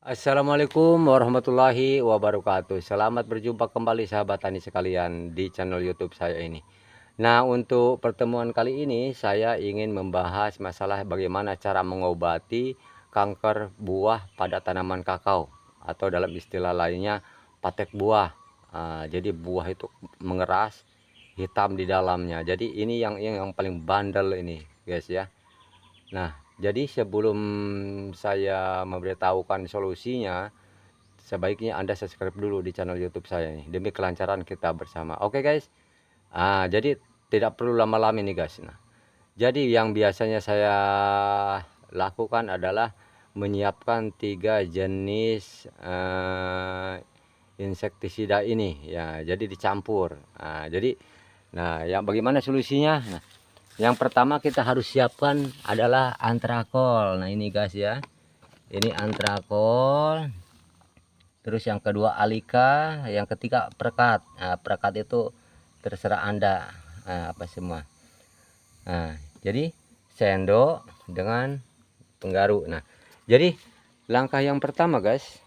Assalamualaikum warahmatullahi wabarakatuh. Selamat berjumpa kembali sahabat tani sekalian di channel YouTube saya ini. Nah, untuk pertemuan kali ini saya ingin membahas masalah bagaimana cara mengobati kanker buah pada tanaman kakao atau dalam istilah lainnya patek buah. Jadi buah itu mengeras, hitam di dalamnya. Jadi ini yang paling bandel ini, guys ya. Nah, jadi sebelum saya memberitahukan solusinya, sebaiknya Anda subscribe dulu di channel YouTube saya nih, demi kelancaran kita bersama. Oke guys, jadi tidak perlu lama-lama nih guys. Nah, jadi yang biasanya saya lakukan adalah menyiapkan 3 jenis insektisida ini ya, jadi dicampur. Nah, yang bagaimana solusinya? Nah, yang pertama kita harus siapkan adalah antrakol. Nah ini guys ya, ini antrakol. Terus yang kedua alika, yang ketiga perekat. Nah, perekat itu terserah Anda apa semua. Nah, jadi sendok dengan penggaru. Nah, jadi langkah yang pertama guys,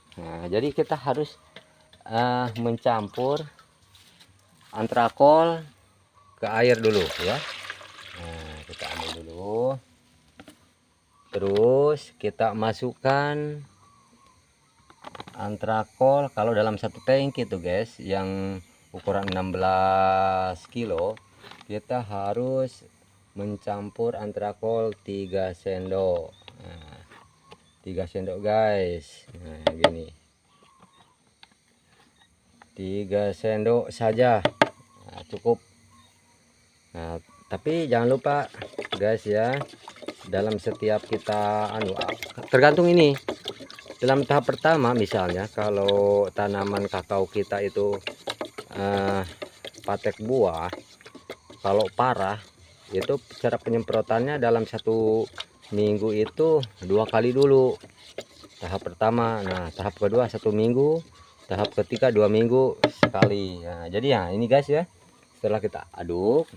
jadi kita harus mencampur antrakol ke air dulu ya. Nah, kita ambil dulu, terus kita masukkan antrakol. Kalau dalam satu tangki itu guys yang ukuran 16 kilo, kita harus mencampur antrakol 3 sendok. Nah, 3 sendok guys. Nah, gini, 3 sendok saja. Nah, cukup. Nah, tapi jangan lupa guys ya, dalam setiap kita tergantung ini, dalam tahap pertama misalnya kalau tanaman kakao kita itu patek buah, kalau parah itu cara penyemprotannya dalam 1 minggu itu 2 kali dulu tahap pertama. Nah, tahap kedua 1 minggu, tahap ketiga 2 minggu sekali. Nah, jadi ya ini guys ya, setelah kita aduk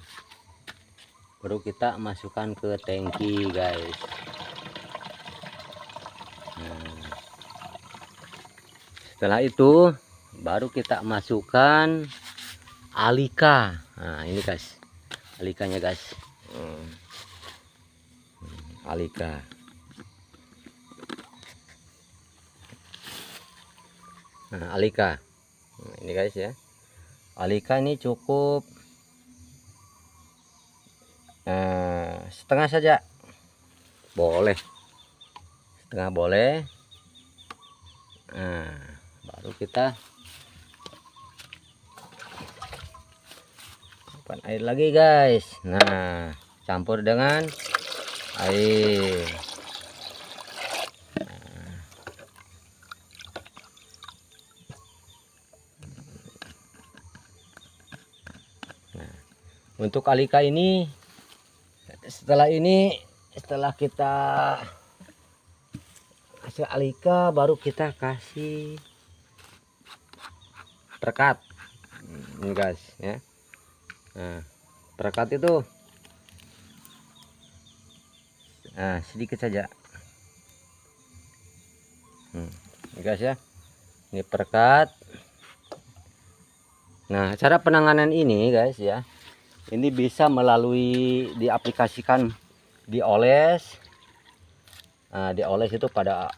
baru kita masukkan ke tangki guys. Nah, setelah itu baru kita masukkan alika. Nah ini guys, alikanya guys. Alika. Nah, alika. Nah, ini guys ya, alika ini cukup setengah saja boleh, setengah boleh. Nah, baru kita masukkan air lagi guys. Nah, campur dengan air. Nah, untuk alika ini setelah kita kasih alika baru kita kasih perekat ini guys ya. Nah, perekat itu sedikit saja. Ini guys ya, ini perekat. Nah, cara penanganan ini guys ya, ini bisa melalui diaplikasikan, dioles. Nah, dioles itu pada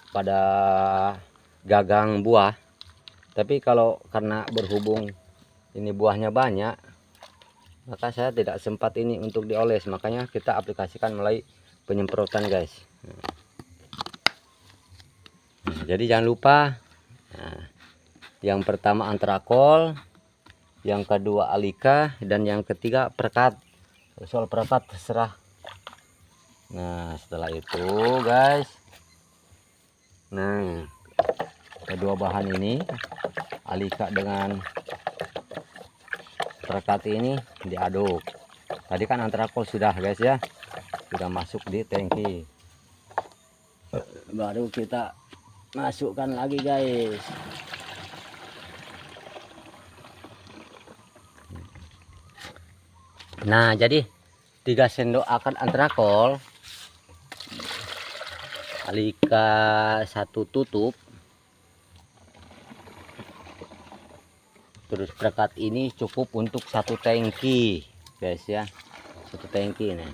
gagang buah. Tapi kalau karena berhubung ini buahnya banyak, maka saya tidak sempat ini untuk dioles, makanya kita aplikasikan melalui penyemprotan guys. Nah, jadi jangan lupa, yang pertama antrakol, yang kedua alika, dan yang ketiga perekat. Soal perekat terserah. Nah, setelah itu guys, nah kedua bahan ini, alika dengan perekat ini diaduk. Tadi kan antrakol sudah guys ya, sudah masuk di tangki, baru kita masukkan lagi guys. Nah, jadi 3 sendok akan antrakol, alika 1 tutup, Terus perekat ini cukup untuk 1 tangki guys ya, 1 tangki nih.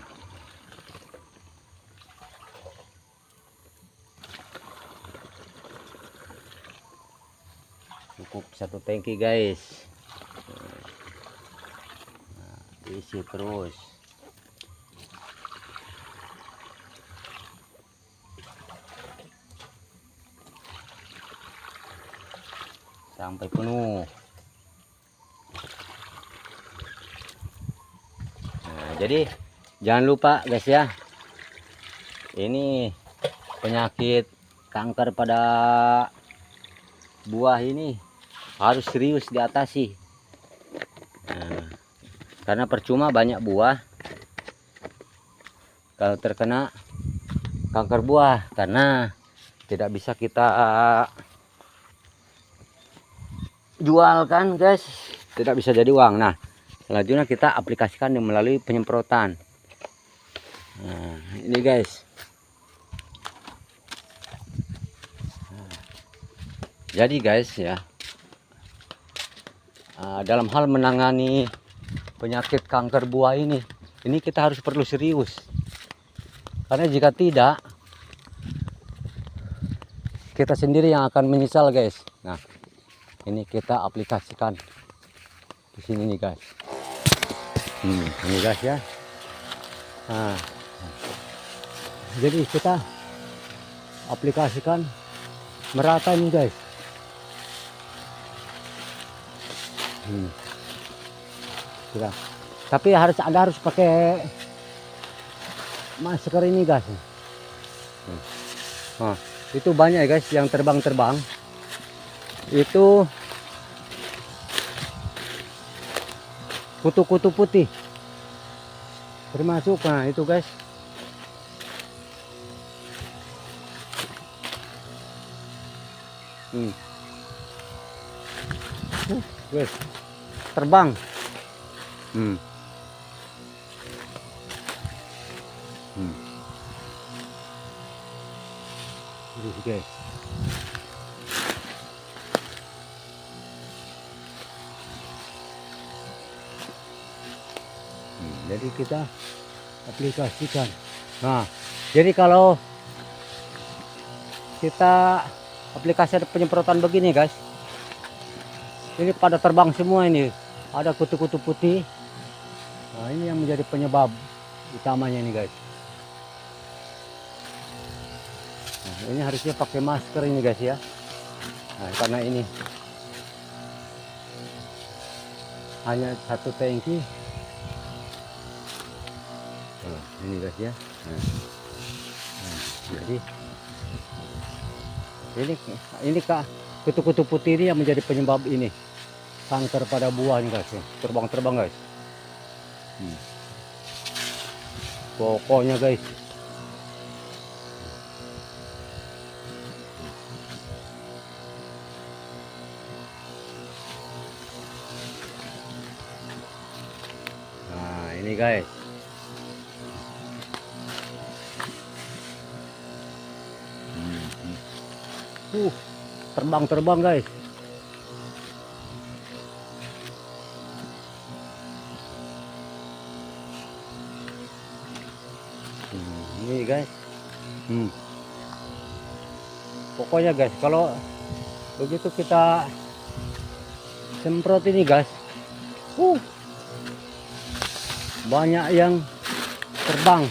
Cukup 1 tangki guys. Nah, diisi terus. Sampai penuh. Nah, jadi jangan lupa guys ya, ini penyakit kanker pada buah ini harus serius diatasi. Nah, karena percuma banyak buah kalau terkena kanker buah, karena tidak bisa kita jual kan guys, tidak bisa jadi uang. Nah, selanjutnya kita aplikasikan melalui penyemprotan. Nah, ini guys. Jadi guys ya, dalam hal menangani penyakit kanker buah ini kita harus perlu serius. Karena jika tidak, kita sendiri yang akan menyesal guys. Nah, ini kita aplikasikan di sini nih guys. Ini guys ya. Nah, jadi kita aplikasikan merata nih guys. Kita. Tapi harus pakai masker ini guys. Nah, itu banyak ya guys yang terbang-terbang. Itu kutu-kutu putih termasuk. Nah itu guys, guys terbang. Ini guys. Jadi kita aplikasikan. Nah, jadi kalau kita aplikasi penyemprotan begini guys, ini pada terbang semua ini. Ada kutu-kutu putih. Nah, ini yang menjadi penyebab utamanya ini guys. Nah, ini harusnya pakai masker ini guys ya. Nah, karena ini hanya 1 tangki. Nah, ini guys ya. Jadi ini kak, kutu-kutu putih ini yang menjadi penyebab ini kanker pada buah nih guys. Terbang-terbang guys. Pokoknya guys, nah ini guys. Terbang-terbang guys. Ini guys. Pokoknya guys, kalau begitu kita semprot ini guys, banyak yang terbang.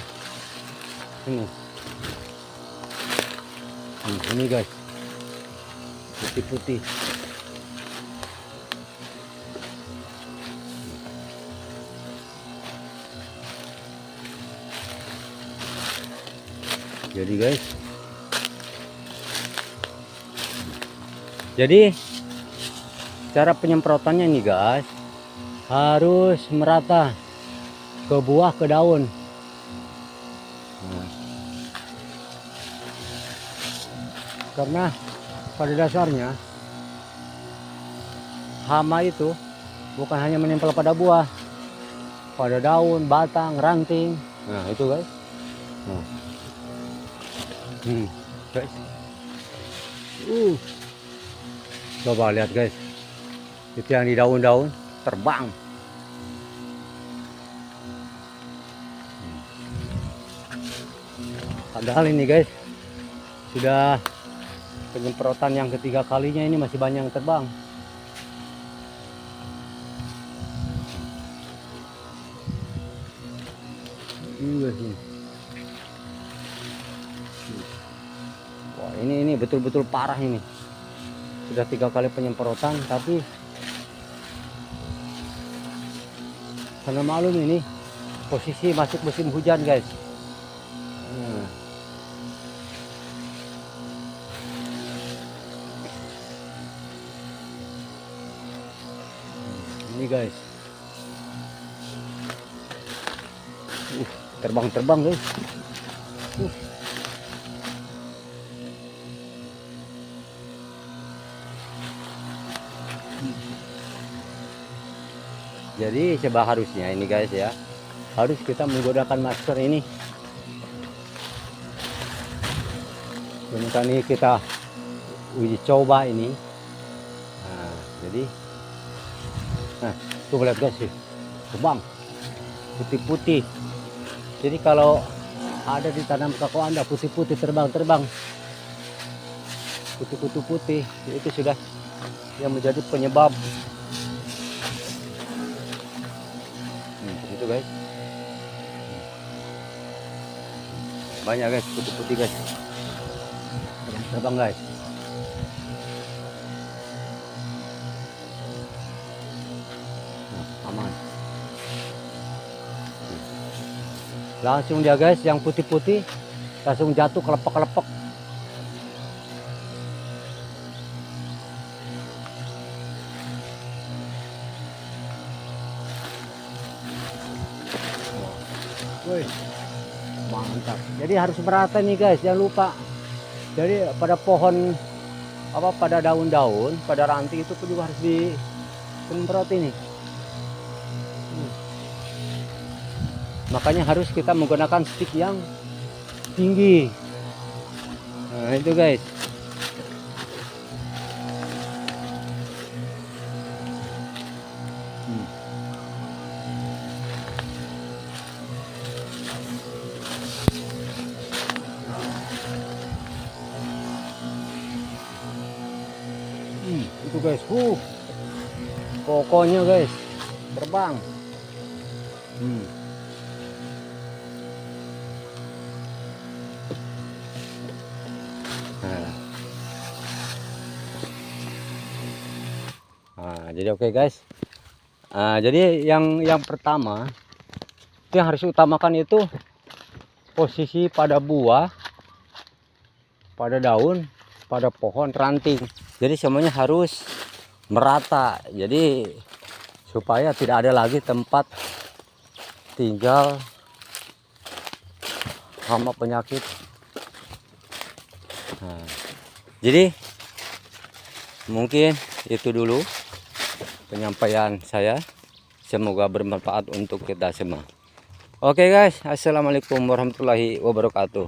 Ini guys, putih-putih. Jadi guys, jadi cara penyemprotannya nih guys, harus merata ke buah, ke daun. Karena pada dasarnya hama itu bukan hanya menempel pada buah, pada daun, batang, ranting. Nah itu guys. Guys, coba lihat guys. Itu yang di daun-daun terbang. Padahal ini guys, sudah penyemprotan yang ketiga kalinya, ini masih banyak yang terbang. Wah, ini betul-betul parah ini. Sudah 3 kali penyemprotan, tapi karena malum ini posisi masuk musim hujan guys. Ini guys, terbang-terbang guys. Jadi seharusnya ini guys ya, harus kita menggunakan masker ini. Ini kita uji coba ini. Nah, jadi, tuh lihat guys sih, terbang putih-putih. Jadi kalau ada di tanam kakao Anda putih-putih terbang-terbang, putih-putih itu sudah yang menjadi penyebab. Itu guys, banyak guys putih-putih guys, terbang guys. Aman. Langsung dia guys, yang putih-putih langsung jatuh kelepek-kelepek. Wih, mantap. Jadi harus merata nih guys, jangan lupa. Jadi pada pohon pada daun-daun, pada ranting itu pun juga harus disemprot ini. Makanya harus kita menggunakan stick yang tinggi. Nah, itu guys. Itu guys, pokoknya guys terbang. Jadi oke guys. Jadi yang pertama itu yang harus utamakan itu posisi pada buah, pada daun, pada pohon ranting. Jadi semuanya harus merata. Jadi supaya tidak ada lagi tempat tinggal hama penyakit. Jadi mungkin itu dulu penyampaian saya. Semoga bermanfaat untuk kita semua. Oke guys, assalamualaikum warahmatullahi wabarakatuh.